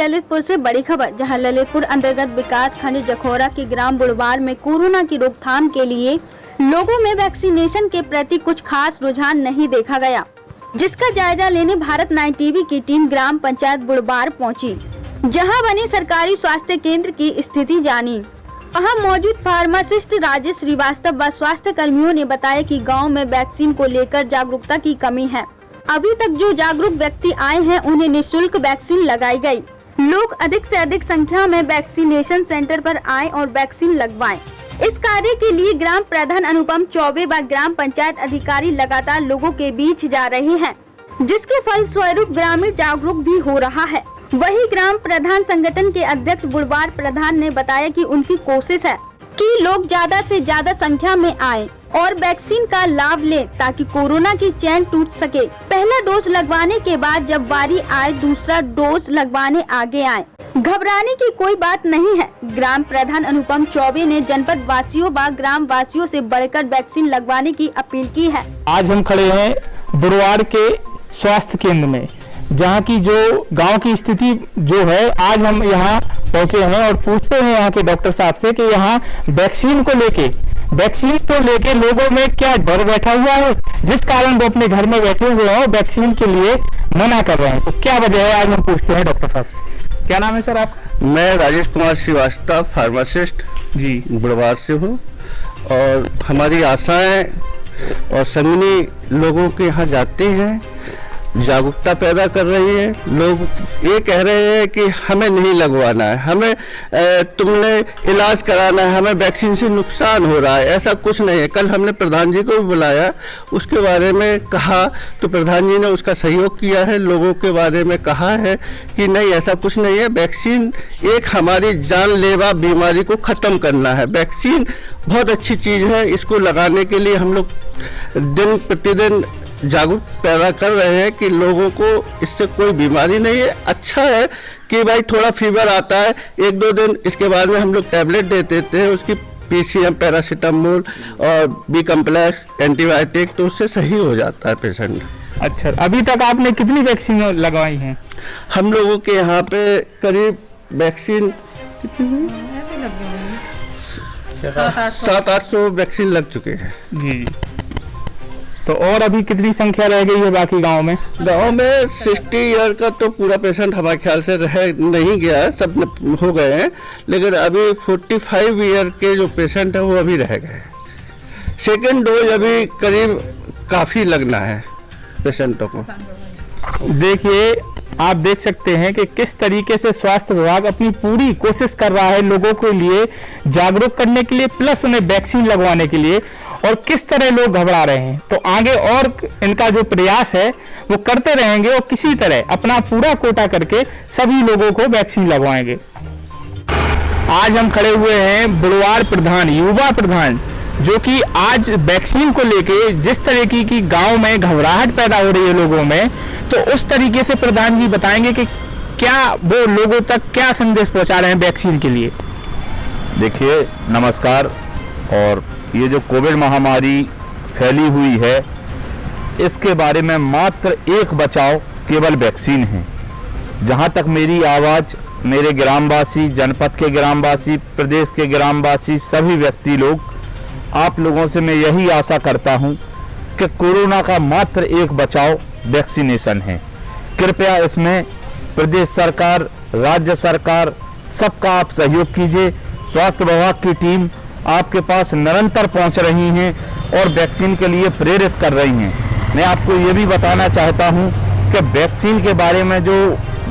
ललितपुर से बड़ी खबर, जहां ललितपुर अंतर्गत विकास खंड जखौरा के ग्राम बुढ़वार में कोरोना की रोकथाम के लिए लोगों में वैक्सीनेशन के प्रति कुछ खास रुझान नहीं देखा गया, जिसका जायजा लेने भारत 9 टीवी की टीम ग्राम पंचायत बुढ़वार पहुंची, जहां बनी सरकारी स्वास्थ्य केंद्र की स्थिति जानी। वहां मौजूद फार्मासिस्ट राजेश श्रीवास्तव व स्वास्थ्य कर्मियों ने बताया कि गांव में वैक्सीन को लेकर जागरूकता की कमी है। अभी तक जो जागरूक व्यक्ति आए हैं उन्हें निःशुल्क वैक्सीन लगाई गई। लोग अधिक से अधिक संख्या में वैक्सीनेशन सेंटर पर आएं और वैक्सीन लगवाएं। इस कार्य के लिए ग्राम प्रधान अनुपम चौबे व ग्राम पंचायत अधिकारी लगातार लोगों के बीच जा रहे हैं, जिसके फलस्वरूप ग्रामीण जागरूक भी हो रहा है। वही ग्राम प्रधान संगठन के अध्यक्ष बुढ़वार प्रधान ने बताया कि उनकी कोशिश है कि लोग ज्यादा से ज्यादा संख्या में आएं और वैक्सीन का लाभ लें ताकि कोरोना की चैन टूट सके। पहला डोज लगवाने के बाद जब बारी आए दूसरा डोज लगवाने आगे आए। घबराने की कोई बात नहीं है। ग्राम प्रधान अनुपम चौबे ने जनपद वासियों व ग्राम वासियों से बढ़कर वैक्सीन लगवाने की अपील की है। आज हम खड़े हैं बुढ़वार के स्वास्थ्य केंद्र में, जहाँ की जो गांव की स्थिति जो है, आज हम यहाँ पहुँचे हैं और पूछते हैं यहाँ के डॉक्टर साहब से कि यहाँ वैक्सीन को लेके लोगों में क्या डर बैठा हुआ है, जिस कारण वो अपने घर में बैठे हुए हैं वैक्सीन के लिए मना कर रहे हैं। तो क्या वजह है, आज हम पूछते हैं डॉक्टर साहब। क्या नाम है सर आप? मैं राजेश कुमार श्रीवास्तव फार्मासिस्ट जी बुढ़वार से हूँ, और हमारी आशाएं और संगनी लोगों के यहाँ जाते हैं, जागरूकता पैदा कर रही है। लोग ये कह रहे हैं कि हमें नहीं लगवाना है, हमें तुमने इलाज कराना है, हमें वैक्सीन से नुकसान हो रहा है। ऐसा कुछ नहीं है। कल हमने प्रधान जी को भी बुलाया, उसके बारे में कहा तो प्रधान जी ने उसका सहयोग किया है। लोगों के बारे में कहा है कि नहीं, ऐसा कुछ नहीं है। वैक्सीन एक हमारी जानलेवा बीमारी को ख़त्म करना है। वैक्सीन बहुत अच्छी चीज़ है। इसको लगाने के लिए हम लोग दिन प्रतिदिन जागरूक पैदा कर रहे हैं कि लोगों को इससे कोई बीमारी नहीं है। अच्छा है कि भाई थोड़ा फीवर आता है 1-2 दिन, इसके बाद में हम लोग टैबलेट दे देते हैं, उसकी पीसीएम, पैरासीटामोल और बी कम्प्लेक्स एंटीबायोटिक, तो उससे सही हो जाता है पेशेंट। अच्छा, अभी तक आपने कितनी वैक्सीन लगवाई हैं? हम लोगों के यहाँ पे करीब वैक्सीन 700-800 वैक्सीन लग चुके हैं जी। तो और अभी कितनी संख्या रह गई है बाकी गांव में? गांव में 60 ईयर का तो पूरा पेशेंट हमारे ख्याल से रह नहीं गया है, सब हो गए हैं, लेकिन अभी 45 ईयर के जो पेशेंट है वो अभी रह गए। सेकेंड डोज अभी करीब काफ़ी लगना है पेशेंटों को। देखिए, आप देख सकते हैं कि किस तरीके से स्वास्थ्य विभाग अपनी पूरी कोशिश कर रहा है लोगों के लिए जागरूक करने के लिए, प्लस उन्हें वैक्सीन लगवाने के लिए, और किस तरह लोग घबरा रहे हैं। तो आगे और इनका जो प्रयास है वो करते रहेंगे और किसी तरह अपना पूरा कोटा करके सभी लोगों को वैक्सीन लगवाएंगे। आज हम खड़े हुए हैं बुढ़वार प्रधान, युवा प्रधान, जो कि आज वैक्सीन को लेके जिस तरीके की गांव में घबराहट पैदा हो रही है लोगों में, तो उस तरीके से प्रधान जी बताएंगे कि क्या वो लोगों तक क्या संदेश पहुंचा रहे हैं वैक्सीन के लिए। देखिए, नमस्कार। और ये जो कोविड महामारी फैली हुई है, इसके बारे में मात्र एक बचाव केवल वैक्सीन है। जहाँ तक मेरी आवाज़ मेरे ग्रामवासी, जनपद के ग्रामवासी, प्रदेश के ग्रामवासी, सभी व्यक्ति लोग, आप लोगों से मैं यही आशा करता हूँ कि कोरोना का मात्र एक बचाव वैक्सीनेशन है। कृपया इसमें प्रदेश सरकार, राज्य सरकार, सबका आप सहयोग कीजिए। स्वास्थ्य विभाग की टीम आपके पास निरंतर पहुंच रही हैं और वैक्सीन के लिए प्रेरित कर रही हैं। मैं आपको ये भी बताना चाहता हूं कि वैक्सीन के बारे में जो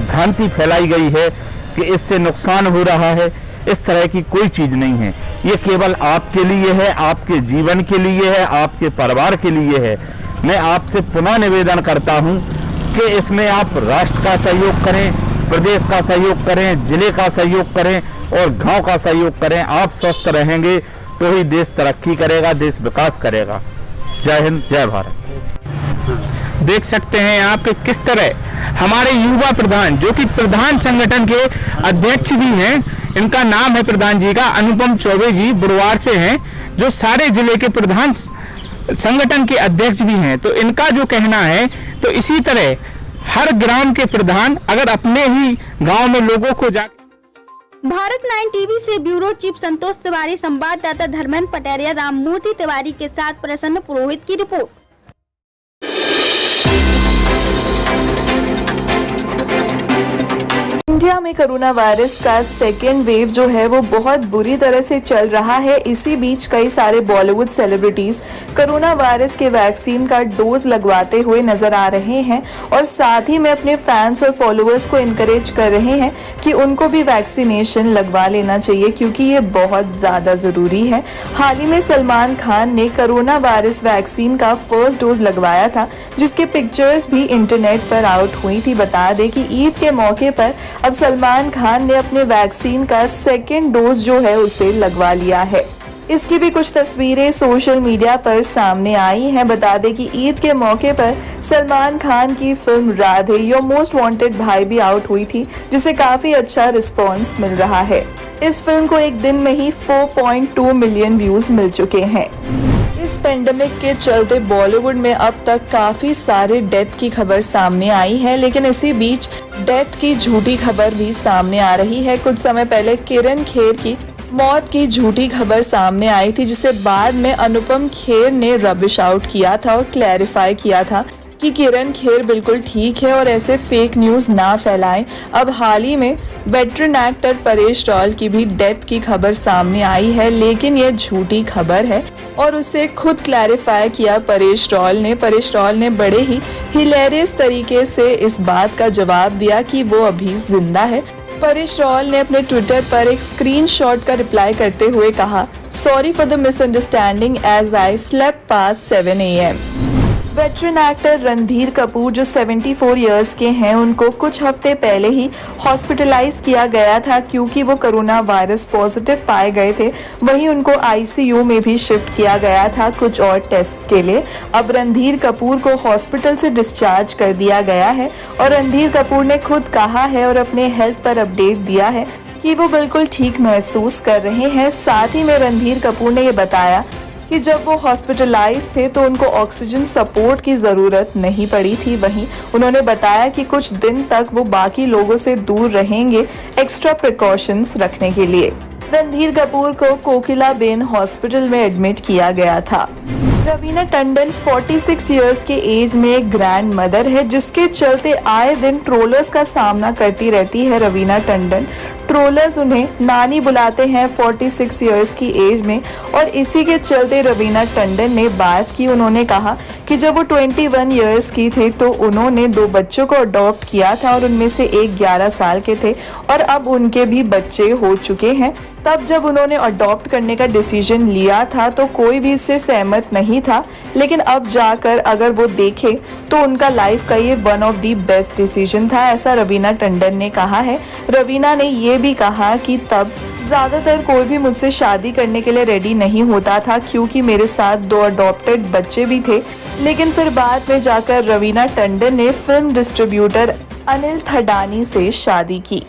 भ्रांति फैलाई गई है कि इससे नुकसान हो रहा है, इस तरह की कोई चीज़ नहीं है। ये केवल आपके लिए है, आपके जीवन के लिए है, आपके परिवार के लिए है। मैं आपसे पुनः निवेदन करता हूं कि इसमें आप राष्ट्र का सहयोग करें, प्रदेश का सहयोग करें, जिले का सहयोग करें और गांव का सहयोग करें। आप स्वस्थ रहेंगे तो ही देश तरक्की करेगा, देश विकास करेगा। जय हिंद, जय भारत। देख सकते हैं आप कि किस तरह हमारे युवा प्रधान, जो कि प्रधान संगठन के अध्यक्ष भी हैं, इनका नाम है प्रधान जी का अनुपम चौबे जी, बुढ़वार से हैं, जो सारे जिले के प्रधान संगठन के अध्यक्ष भी हैं। तो इनका जो कहना है, तो इसी तरह हर ग्राम के प्रधान अगर अपने ही गांव में लोगों को जा भारत 9 टीवी से ब्यूरो चीफ संतोष तिवारी, संवाददाता धर्मेंद्र पटेरिया, राममूर्ति तिवारी के साथ प्रसन्न पुरोहित की रिपोर्ट। इंडिया में कोरोना वायरस का सेकेंड वेव जो है वो बहुत बुरी तरह से चल रहा है। इसी बीच कई सारे बॉलीवुड सेलिब्रिटीज कोरोना वायरस के वैक्सीन का डोज लगवाते हुए नजर आ रहे हैं और साथ ही में अपने फैंस और फॉलोअर्स को इनकरेज कर रहे हैं कि उनको भी वैक्सीनेशन लगवा लेना चाहिए, क्योंकि ये बहुत ज़्यादा ज़रूरी है। हाल ही में सलमान खान ने कोरोना वायरस वैक्सीन का फर्स्ट डोज लगवाया था, जिसके पिक्चर्स भी इंटरनेट पर आउट हुई थी। बता दें कि ईद के मौके पर अब सलमान खान ने अपने वैक्सीन का सेकेंड डोज जो है उसे लगवा लिया है। इसकी भी कुछ तस्वीरें सोशल मीडिया पर सामने आई हैं। बता दें कि ईद के मौके पर सलमान खान की film Radhe your most wanted भाई भी आउट हुई थी, जिसे काफी अच्छा रिस्पॉन्स मिल रहा है। इस फिल्म को एक दिन में ही 4.2 मिलियन व्यूज मिल चुके हैं। इस पेंडेमिक के चलते बॉलीवुड में अब तक काफी सारे डेथ की खबर सामने आई है, लेकिन इसी बीच डेथ की झूठी खबर भी सामने आ रही है। कुछ समय पहले किरण खेर की मौत की झूठी खबर सामने आई थी, जिसे बाद में अनुपम खेर ने रबिश आउट किया था और क्लैरिफाई किया था कि किरण खेर बिल्कुल ठीक है और ऐसे फेक न्यूज ना फैलाएं। अब हाल ही में वेटरन एक्टर परेश रावल की भी डेथ की खबर सामने आई है, लेकिन ये झूठी खबर है और उसे खुद क्लैरिफाई किया परेश रावल ने बड़े ही हिलेरियस तरीके से इस बात का जवाब दिया कि वो अभी जिंदा है। परेश रावल ने अपने ट्विटर पर एक स्क्रीनशॉट का रिप्लाई करते हुए कहा, sorry for the misunderstanding as I slept past 7 AM। Veteran actor Randhir Kapoor जो 74 इयर्स के हैं, उनको कुछ हफ्ते पहले ही हॉस्पिटलाइज किया गया था क्योंकि वो कोरोना वायरस पॉजिटिव पाए गए थे। वहीं उनको ICU में भी शिफ्ट किया गया था कुछ और टेस्ट के लिए। अब रणधीर कपूर को हॉस्पिटल से डिस्चार्ज कर दिया गया है और रणधीर कपूर ने खुद कहा है और अपने हेल्थ पर अपडेट दिया है कि वो बिल्कुल ठीक महसूस कर रहे हैं। साथ ही में रणधीर कपूर ने ये बताया कि जब वो हॉस्पिटलाइज थे तो उनको ऑक्सीजन सपोर्ट की ज़रूरत नहीं पड़ी थी। वहीं उन्होंने बताया कि कुछ दिन तक वो बाकी लोगों से दूर रहेंगे एक्स्ट्रा प्रिकॉशंस रखने के लिए। रणधीर कपूर को कोकिलाबेन हॉस्पिटल में एडमिट किया गया था। रवीना टंडन 46 इयर्स के एज में एक ग्रैंड मदर है, जिसके चलते आए दिन ट्रोलर्स का सामना करती रहती है रवीना टंडन। ट्रोलर्स उन्हें नानी बुलाते हैं 46 इयर्स की एज में और इसी के चलते रवीना टंडन ने बात की। उन्होंने कहा कि जब वो 21 इयर्स की थे तो उन्होंने 2 बच्चों को अडॉप्ट किया था और उनमें से एक 11 साल के थे और अब उनके भी बच्चे हो चुके हैं। तब जब उन्होंने अडॉप्ट करने का डिसीजन लिया था तो कोई भी इससे सहमत नहीं था, लेकिन अब जाकर अगर वो देखे तो उनका लाइफ का ये one of the best decision था, ऐसा रवीना टंडन ने कहा है। रवीना ने ये भी कहा कि तब ज़्यादातर कोई भी मुझसे शादी करने के लिए रेडी नहीं होता था क्योंकि मेरे साथ 2 अडॉप्टेड बच्चे भी थे, लेकिन फिर बाद में जाकर रवीना टंडन ने फिल्म डिस्ट्रीब्यूटर अनिल थडानी से शादी की।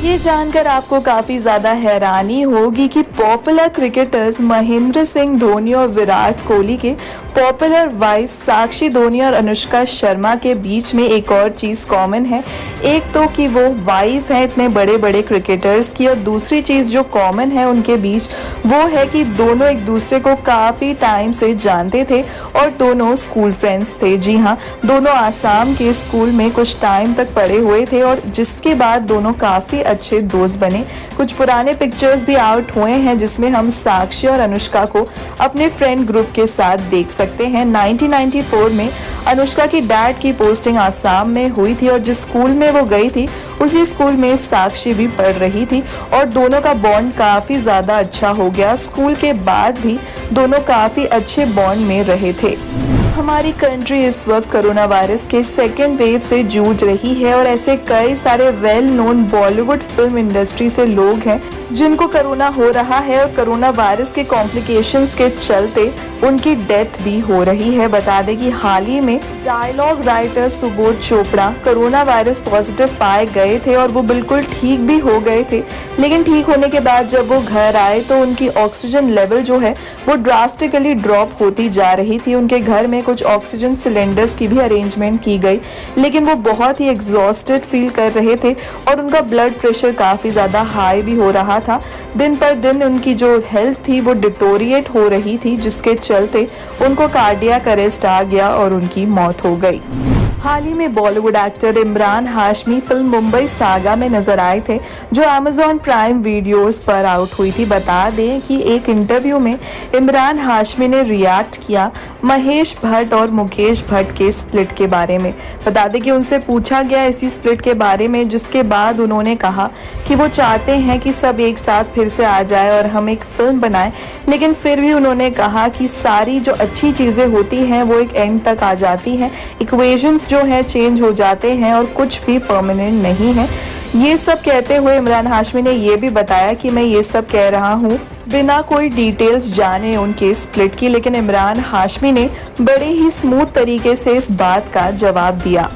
ये जानकर आपको काफी ज्यादा हैरानी होगी कि पॉपुलर क्रिकेटर्स महेंद्र सिंह धोनी और विराट कोहली के पॉपुलर वाइफ साक्षी धोनी और अनुष्का शर्मा के बीच में एक और चीज कॉमन है। एक तो कि वो वाइफ है इतने बड़े बड़े क्रिकेटर्स की, और दूसरी चीज जो कॉमन है उनके बीच वो है कि दोनों एक दूसरे को काफी टाइम से जानते थे और दोनों स्कूल फ्रेंड्स थे। जी हाँ, दोनों आसाम के स्कूल में कुछ टाइम तक पढ़े हुए थे और जिसके बाद दोनों काफी अच्छे दोस्त बने। कुछ पुराने पिक्चर्स भी आउट हुए हैं जिसमें हम साक्षी और अनुष्का को अपने फ्रेंड ग्रुप के साथ देख सकते हैं। 1994 में अनुष्का की डैड की पोस्टिंग आसाम में हुई थी और जिस स्कूल में वो गई थी उसी स्कूल में साक्षी भी पढ़ रही थी और दोनों का बॉन्ड काफी ज्यादा अच्छा हो गया। स्कूल के बाद भी दोनों काफी अच्छे बॉन्ड में रहे थे। हमारी कंट्री इस वक्त कोरोना वायरस के सेकेंड वेव से जूझ रही है और ऐसे कई सारे well known Bollywood film industry से लोग हैं जिनको कोरोना हो रहा है और कोरोना वायरस के कॉम्प्लिकेशंस के चलते उनकी डेथ भी हो रही है। बता दें कि हाल ही में dialogue writer Subodh Chopra corona virus positive पाए गए थे और वो बिल्कुल ठीक भी हो गए थे, लेकिन ठीक होने के बाद जब वो घर आए तो उनकी ऑक्सीजन लेवल जो है वो ड्रास्टिकली ड्रॉप होती जा रही थी। उनके घर में कुछ ऑक्सीजन सिलेंडर्स की भी अरेंजमेंट की गई, लेकिन वो बहुत ही एग्जॉस्टेड फील कर रहे थे और उनका ब्लड प्रेशर काफ़ी ज़्यादा हाई भी हो रहा था। दिन पर दिन उनकी जो हेल्थ थी वो डिटोरिएट हो रही थी, जिसके चलते उनको कार्डियक अरेस्ट आ गया और उनकी मौत हो गई। हाल ही में Bollywood actor Imran Hashmi film Mumbai saga में नजर आए थे, जो अमेज़न प्राइम वीडियोस पर आउट हुई थी। बता दें कि एक इंटरव्यू में इमरान हाशमी ने रिएक्ट किया महेश भट्ट और मुकेश भट्ट के स्प्लिट के बारे में। बता दें कि उनसे पूछा गया इसी स्प्लिट के बारे में, जिसके बाद उन्होंने कहा कि वो चाहते हैं कि सब एक साथ फिर से आ जाए और हम एक फिल्म बनाएं, लेकिन फिर भी उन्होंने कहा कि सारी जो अच्छी चीज़ें होती हैं वो एक एंड तक आ जाती हैं, इक्वेशंस जो है चेंज हो जाते हैं और कुछ भी परमानेंट नहीं है। ये सब कहते हुए इमरान हाशमी ने ये भी बताया कि मैं ये सब कह रहा हूँ बिना कोई डिटेल्स जाने उनके स्प्लिट की, लेकिन इमरान हाशमी ने बड़े ही स्मूथ तरीके से इस बात का जवाब दिया।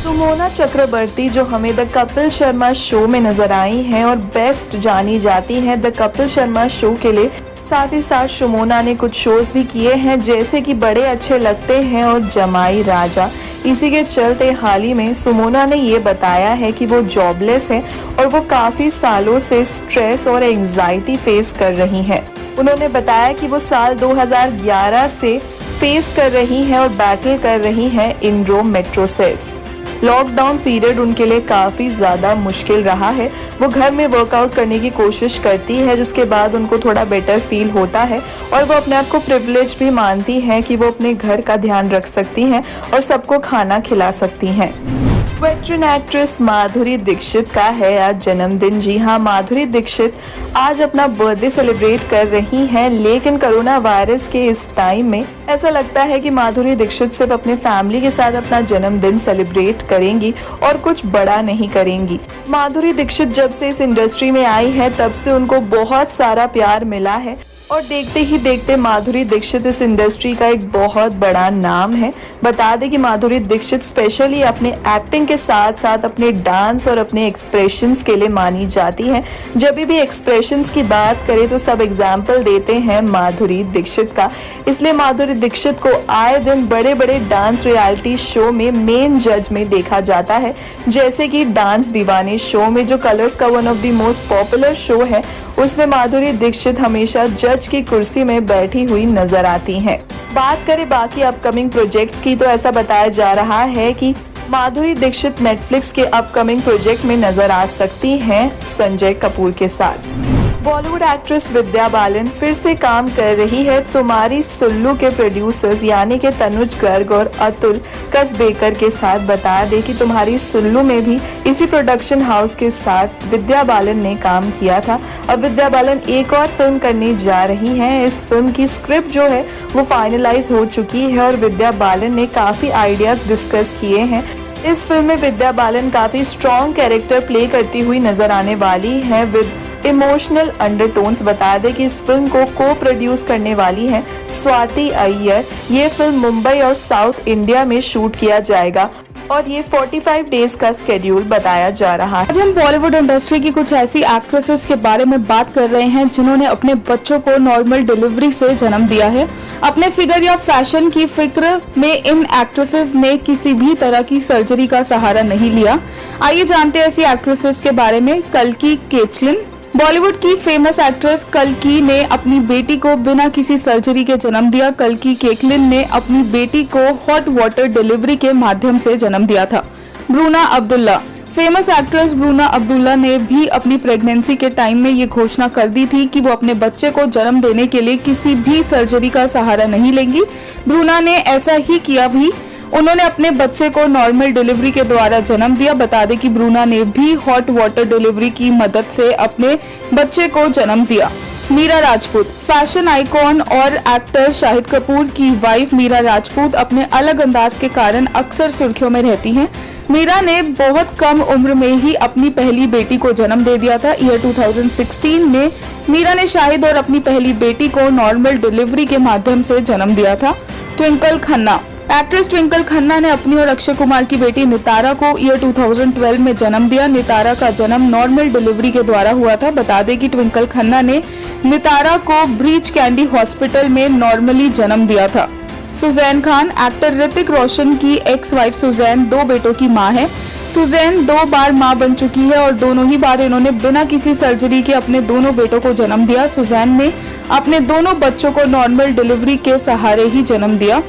सुमोना चक्रवर्ती जो हमें द कपिल शर्मा शो में नजर आई हैं और बेस्ट जानी जाती हैं द कपिल शर्मा शो के लिए, साथ ही साथ सुमोना ने कुछ शोज भी किए हैं जैसे कि बड़े अच्छे लगते हैं और जमाई राजा। इसी के चलते हाल ही में सुमोना ने ये बताया है कि वो जॉबलेस है और वो काफ़ी सालों से स्ट्रेस और एंजाइटी फेस कर रही हैं। उन्होंने बताया कि वो साल 2011 से फेस कर रही हैं और बैटल कर रही हैं इंड्रोमेट्रोसिस। लॉकडाउन पीरियड उनके लिए काफ़ी ज़्यादा मुश्किल रहा है। वो घर में वर्कआउट करने की कोशिश करती है, जिसके बाद उनको थोड़ा बेटर फील होता है और वो अपने आप को प्रिविलेज भी मानती हैं कि वो अपने घर का ध्यान रख सकती हैं और सबको खाना खिला सकती हैं। वेटरन एक्ट्रेस माधुरी दीक्षित का है आज जन्मदिन। जी हाँ, माधुरी दीक्षित आज अपना बर्थडे सेलिब्रेट कर रही हैं, लेकिन कोरोना वायरस के इस टाइम में ऐसा लगता है कि माधुरी दीक्षित सिर्फ अपने फैमिली के साथ अपना जन्मदिन सेलिब्रेट करेंगी और कुछ बड़ा नहीं करेंगी। माधुरी दीक्षित जब से इस इंडस्ट्री में आई है तब से उनको बहुत सारा प्यार मिला है और देखते ही देखते माधुरी दीक्षित इस इंडस्ट्री का एक बहुत बड़ा नाम है। बता दें कि माधुरी दीक्षित स्पेशली अपने एक्टिंग के साथ साथ अपने डांस और अपने एक्सप्रेशंस के लिए मानी जाती हैं। जब भी एक्सप्रेशंस की बात करें तो सब एग्जाम्पल देते हैं माधुरी दीक्षित का, इसलिए माधुरी दीक्षित को आए दिन बड़े बड़े डांस रियलिटी शो में मेन जज में देखा जाता है, जैसे कि डांस दीवाने शो में जो कलर्स का one of the most popular show है, उसमें माधुरी दीक्षित हमेशा जज की कुर्सी में बैठी हुई नजर आती हैं। बात करें बाकी अपकमिंग प्रोजेक्ट्स की तो ऐसा बताया जा रहा है कि माधुरी दीक्षित नेटफ्लिक्स के अपकमिंग प्रोजेक्ट में नजर आ सकती हैं संजय कपूर के साथ। बॉलीवुड एक्ट्रेस विद्या बालन फिर से काम कर रही है तुम्हारी सुल्लू के प्रोड्यूसर्स यानी कि तनुज गर्ग और अतुल कसबेकर के साथ। बता दें कि तुम्हारी सुल्लू में भी इसी प्रोडक्शन हाउस के साथ विद्या बालन ने काम किया था। अब विद्या बालन एक और फिल्म करने जा रही हैं। इस फिल्म की स्क्रिप्ट जो है वो फाइनलाइज हो चुकी है और विद्या बालन ने काफ़ी आइडियाज डिस्कस किए हैं। इस फिल्म में विद्या बालन काफ़ी स्ट्रॉन्ग कैरेक्टर प्ले करती हुई नजर आने वाली है विद इमोशनल अंडरटोन्स। बता दें कि इस फिल्म को प्रोड्यूस करने वाली हैं स्वाति अय्यर। ये फिल्म मुंबई और साउथ इंडिया में शूट किया जाएगा और ये 45 डेज का स्केड्यूल बताया जा रहा है। आज हम बॉलीवुड इंडस्ट्री की कुछ ऐसी एक्ट्रेसेस के बारे में बात कर रहे हैं जिन्होंने अपने बच्चों को नॉर्मल डिलीवरी से जन्म दिया है। अपने फिगर या फैशन की फिक्र में इन एक्ट्रेसेस ने किसी भी तरह की सर्जरी का सहारा नहीं लिया। आइए जानते हैं ऐसी एक्ट्रेसेस के बारे में। कल्की केचलिन। बॉलीवुड की फेमस एक्ट्रेस कल्की ने अपनी बेटी को बिना किसी सर्जरी के जन्म दिया। कल्की केचलिन ने अपनी बेटी को हॉट वाटर डिलीवरी के माध्यम से जन्म दिया था। Bruna Abdullah. Famous actress Bruna Abdullah ने भी अपनी प्रेगनेंसी के टाइम में ये घोषणा कर दी थी कि वो अपने बच्चे को जन्म देने के लिए किसी भी सर्जरी का सहारा नहीं लेंगी। ब्रूना ने ऐसा ही किया भी। उन्होंने अपने बच्चे को नॉर्मल डिलीवरी के द्वारा जन्म दिया। बता दें कि ब्रूना ने भी हॉट वाटर डिलीवरी की मदद से अपने बच्चे को जन्म दिया। मीरा राजपूत। फैशन आइकॉन और एक्टर शाहिद कपूर की वाइफ मीरा राजपूत अपने अलग अंदाज के कारण अक्सर सुर्खियों में रहती हैं। मीरा ने बहुत कम उम्र में ही अपनी पहली बेटी को जन्म दे दिया था। ईयर 2016 में मीरा ने शाहिद और अपनी पहली बेटी को नॉर्मल डिलीवरी के माध्यम से जन्म दिया था। ट्विंकल खन्ना। एक्ट्रेस ट्विंकल खन्ना ने अपनी और अक्षय कुमार की बेटी नितारा को ईयर 2012 में जन्म दिया। नितारा का जन्म नॉर्मल डिलीवरी के द्वारा हुआ था। बता दें कि ट्विंकल खन्ना ने नितारा को ब्रीच कैंडी हॉस्पिटल में नॉर्मली जन्म दिया था। सुजैन खान एक्टर ऋतिक रोशन की एक्स वाइफ सुजैन 2 बेटों की मां है। सुजैन 2 बार मां बन चुकी है और दोनों ही बार इन्होंने बिना किसी सर्जरी के अपने दोनों बेटों को जन्म दिया। सुजैन ने अपने दोनों बच्चों को नॉर्मल डिलीवरी के सहारे ही जन्म दिया।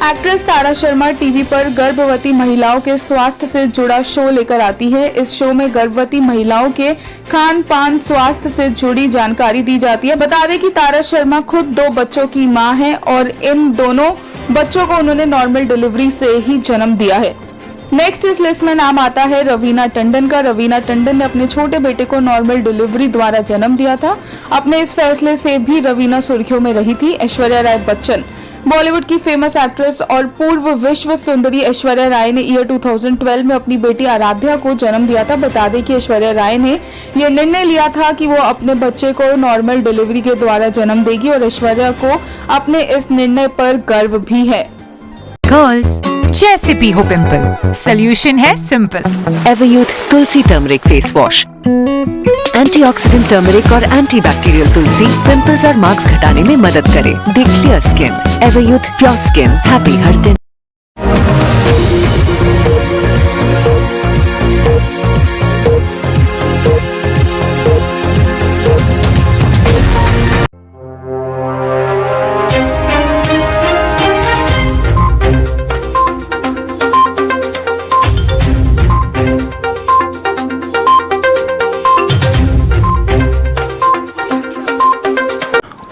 एक्ट्रेस तारा शर्मा टीवी पर गर्भवती महिलाओं के स्वास्थ्य से जुड़ा शो लेकर आती है। इस शो में गर्भवती महिलाओं के खान पान स्वास्थ्य से जुड़ी जानकारी दी जाती है। बता दें कि तारा शर्मा खुद 2 बच्चों की मां है और इन दोनों बच्चों को उन्होंने नॉर्मल डिलीवरी से ही जन्म दिया है। नेक्स्ट इस लिस्ट में नाम आता है रवीना टंडन का। रवीना टंडन ने अपने छोटे बेटे को नॉर्मल डिलीवरी द्वारा जन्म दिया था। अपने इस फैसले से भी रवीना सुर्खियों में रही थी। ऐश्वर्या राय बच्चन बॉलीवुड की फेमस एक्ट्रेस और पूर्व विश्व सुंदरी ऐश्वर्या राय ने ईयर 2012 में अपनी बेटी आराध्या को जन्म दिया था। बता दें कि ऐश्वर्या राय ने यह निर्णय लिया था कि वो अपने बच्चे को नॉर्मल डिलीवरी के द्वारा जन्म देगी और ऐश्वर्या को अपने इस निर्णय पर गर्व भी है। गर्ल्स जैसे भी हो पिंपल, सोल्यूशन है simple. Everyuth tulsi turmeric face wash, antioxidant turmeric और एंटीबैक्टीरियल तुलसी पिंपल्स और मार्क्स घटाने में मदद करे। The clear skin, Everyuth pure skin, happy हर दिन।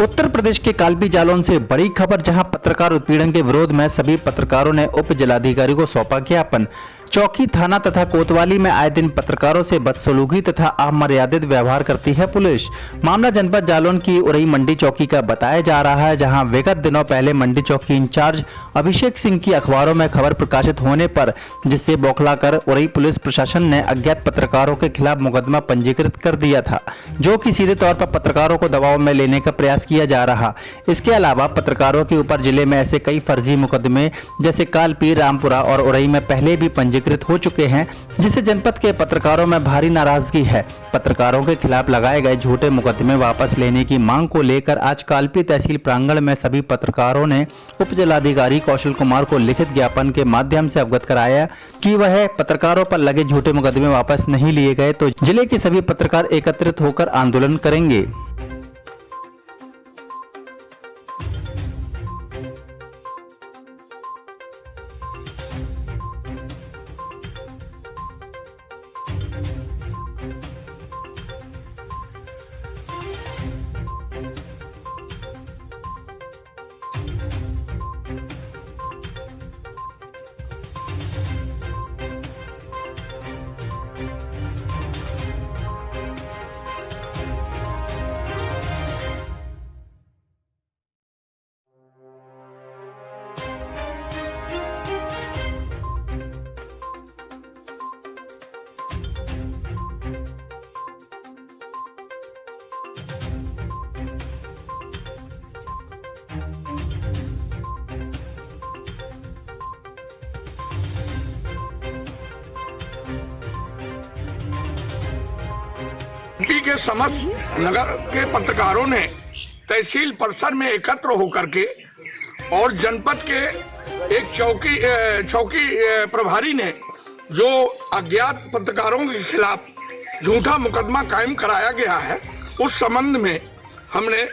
उत्तर प्रदेश के कालपी जालौन से बड़ी खबर, जहां पत्रकार उत्पीड़न के विरोध में सभी पत्रकारों ने उप जिलाधिकारी को सौंपा ज्ञापन। चौकी थाना तथा कोतवाली में आए दिन पत्रकारों से बदसलूकी तथा अमर्यादित व्यवहार करती है पुलिस। मामला जनपद जालौन की उरई मंडी चौकी का बताया जा रहा है, जहां विगत दिनों पहले मंडी चौकी इंचार्ज अभिषेक सिंह की अखबारों में खबर प्रकाशित होने पर जिससे बौखलाकर उरई पुलिस प्रशासन ने अज्ञात पत्रकारों के खिलाफ मुकदमा पंजीकृत कर दिया था, जो कि सीधे तौर पर पत्रकारों को दबाव में लेने का प्रयास किया जा रहा। इसके अलावा पत्रकारों के ऊपर जिले में ऐसे कई फर्जी मुकदमे जैसे कालपी, रामपुरा और उरई में पहले भी पंजीकृत हो चुके हैं, जिससे जनपद के पत्रकारों में भारी नाराजगी है। पत्रकारों के खिलाफ लगाए गए झूठे मुकदमे वापस लेने की मांग को लेकर आज कालपी तहसील प्रांगण में सभी पत्रकारों ने उप जिलाधिकारी कौशल कुमार को लिखित ज्ञापन के माध्यम से अवगत कराया कि वह पत्रकारों पर लगे झूठे मुकदमे वापस नहीं लिए गए तो जिले के सभी पत्रकार एकत्रित होकर आंदोलन करेंगे। के समस्त नगर के पत्रकारों ने तहसील परिसर में एकत्र होकर के और जनपद के एक चौकी प्रभारी ने जो अज्ञात पत्रकारों के खिलाफ झूठा मुकदमा कायम कराया गया है, उस संबंध में हमने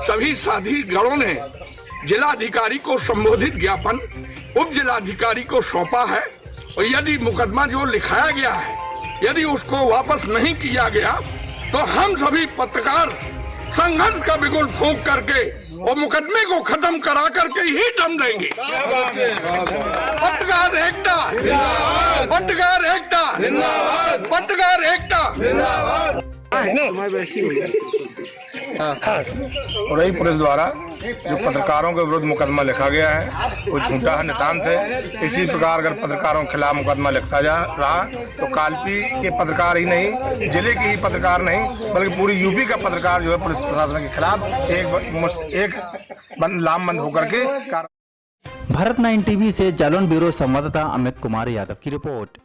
सभी साथीगणों ने जिलाधिकारी को संबोधित ज्ञापन उप जिलाधिकारी को सौंपा है और यदि मुकदमा जो लिखाया गया है यदि उसको वापस नहीं किया गया तो हम सभी पत्रकार संघर्ष का बिगुल फूंक करके और मुकदमे को खत्म करा करके ही दम देंगे। पत्रकार एकता, पत्रकार एकता, पत्रकार एकता। उरई पुलिस द्वारा जो पत्रकारों के विरुद्ध मुकदमा लिखा गया है वो झूठा है, नितांत है। इसी प्रकार अगर पत्रकारों के खिलाफ मुकदमा लिखता जा रहा तो कालपी के पत्रकार ही नहीं, जिले के ही पत्रकार नहीं बल्कि पूरी यूपी का पत्रकार जो है पुलिस प्रशासन के खिलाफ एक लामबंद होकर के। भारत 9 टीवी से जालौन ब्यूरो संवाददाता अमित कुमार यादव की रिपोर्ट।